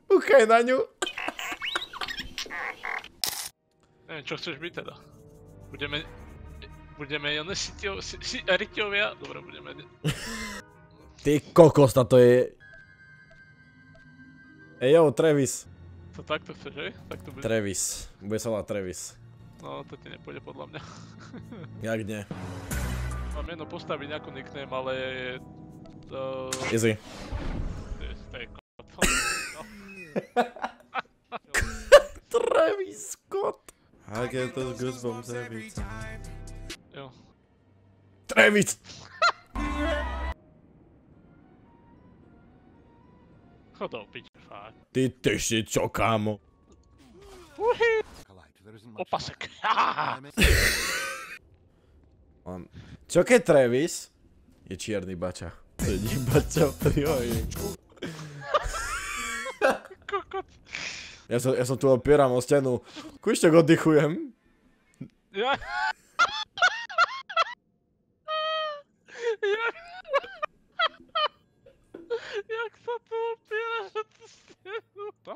Ukaj na ňu. Neviem, čo chceš byť teda? Budeme Jone Riťovia? Dobre, budeme... Ty kokos, to je... Ejo, Travis. To takto chceš, hej? Tak to bude. Travis. Bude sa volať Travis. No, to ti nepôjde podľa mňa. Jak nie? Mám jedno postaviť nejakú nickname, ale... Easy. To je kot. Travis Scott. I get those goosebumps every time. Jo. Travis! Chod do piče, fakt. Ty si čo, kámo? Uhi! Opasek. Čo keď Travis je čierny bača? Sedí bača v trojojku. Kokot. Ja som tu opieram o stenu. Kúšťok oddychujem. Ja... Jak sa tu opieraš o tú stenu? To?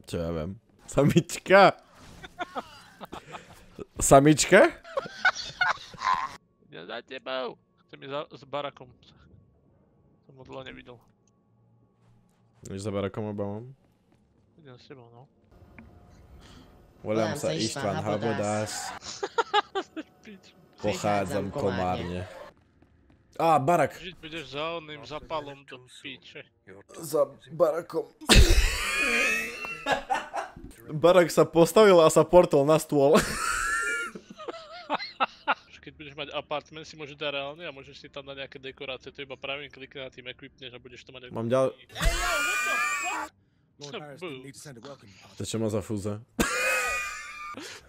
Čo ja viem? Samička? Samička? Ja za tebou. Chcem ísť s Barackom. Som ho dlho nevidel. Ideš za Barackom Obamom? Idem s tebou, no. Volám sa Ištvan Habodás. Pochádzam komárne. Á, Barak. Žiť budeš za oným zapalom do píče. Za Barackom. Barak sa postavil a sa portol na stôl. Keď budeš mať apartment, si môžeš dať reálne a môžeš si tam dať nejaké dekorácie. To iba pravým klikne na tým equipneš a budeš to mať ako... Mám ďalej... To čo má za fúze?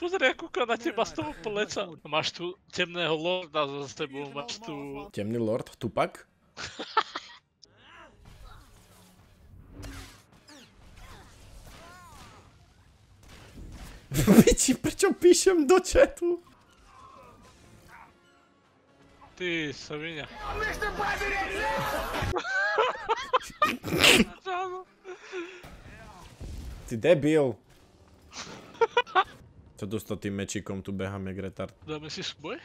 Pozri, ako kúka na teba z toho pleca. Máš tu temného lorda za tebou, máš tu... Temný lord? Tupak? Piči, prečo píšem do chatu? Ty, svinia. Ty debil. Čo tu s tým mečikom tu behám jak retard? Dáme si súboj?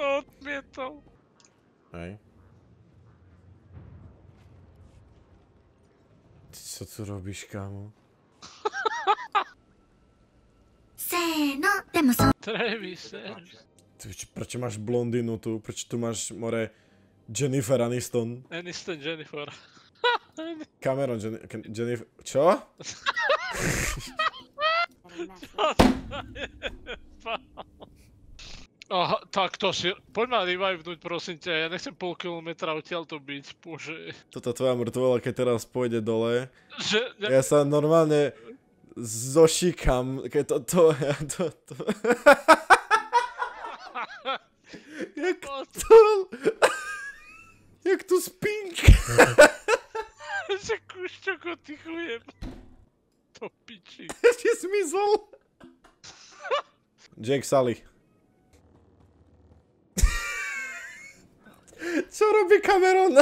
Odmietol. Hej. Ty čo tu robíš, kámo? Travis, Ty, prečo máš blondínu tu? Prečo tu máš, more, Jennifer Aniston? Aniston Jennifer. Cameron Jennifer... Čo? Aha, tak to si... Poď ma revivenúť, prosím ťa, ja nechcem pol kilometra odtiaľto byť, bože. Toto tvoja mŕtvola, keď teraz pôjde dole, Že... ja sa normálne zošikam, keď to... Jak tu spink. Že kúšťok oddychujem. To piči. Ešte zmizol. Jake Sully. Čo robí Cameron?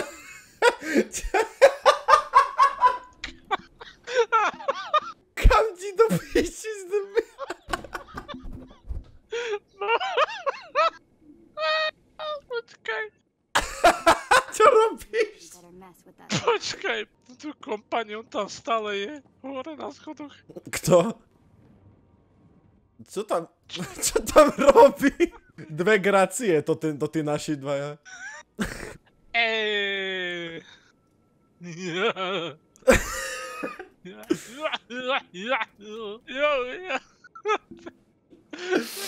Kam ti do piči zdrbi? Počkaj. Čo robíš? Počkaj, tu kompanion tam stále je. Hore na schodoch. Kto? Čo tam robí? Dve gracie, to tí naši dvaja.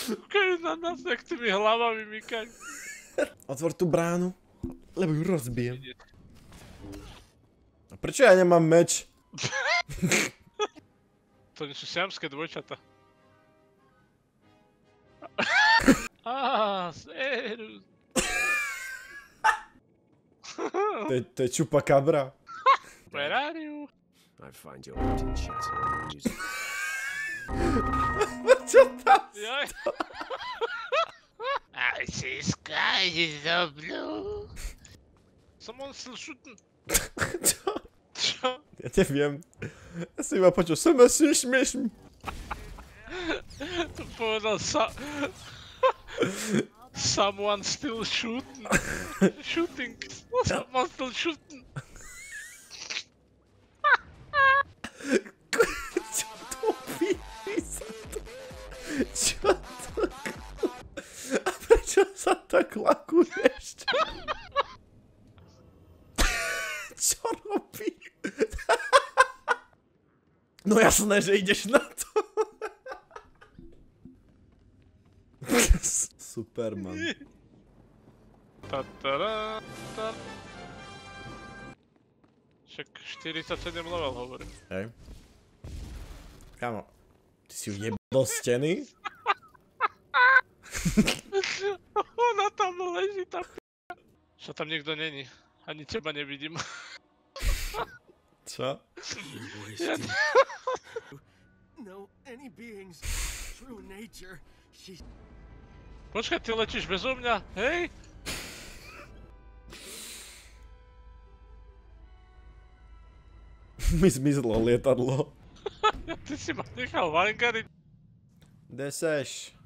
Kúkajú na nás, jak tými hlavami mykajú. Otvor tú bránu, lebo ju rozbijem. A prečo ja nemám meč? To nie sú siamské dvojčata. Serus. To je Chupacabra. Where are you? I find your empty chat amusing. Čo tam? Ja Počkaj. I see sky is so blue. Someone still shooting. Čo? Čo? Ja neviem. Ja si iba počul, som asi šmiešm. To povedal someone still shooting. Shooting. Someone still shooting. Čo to písa to? Čo to? A prečo sa tak lakuješ? Čo robí? No jasné, že ideš na to. Superman. Však 47 level hovorím. Hej. Kámo, ty si už jebal do steny? Ona tam leží, tá p***a. Čo tam nikto není. Ani teba nevidím. Čo? Počkaj, ty letíš bezo mňa, hej? Mi zmizlo lietadlo. Ty si ma nechal v hangari. Kde seš?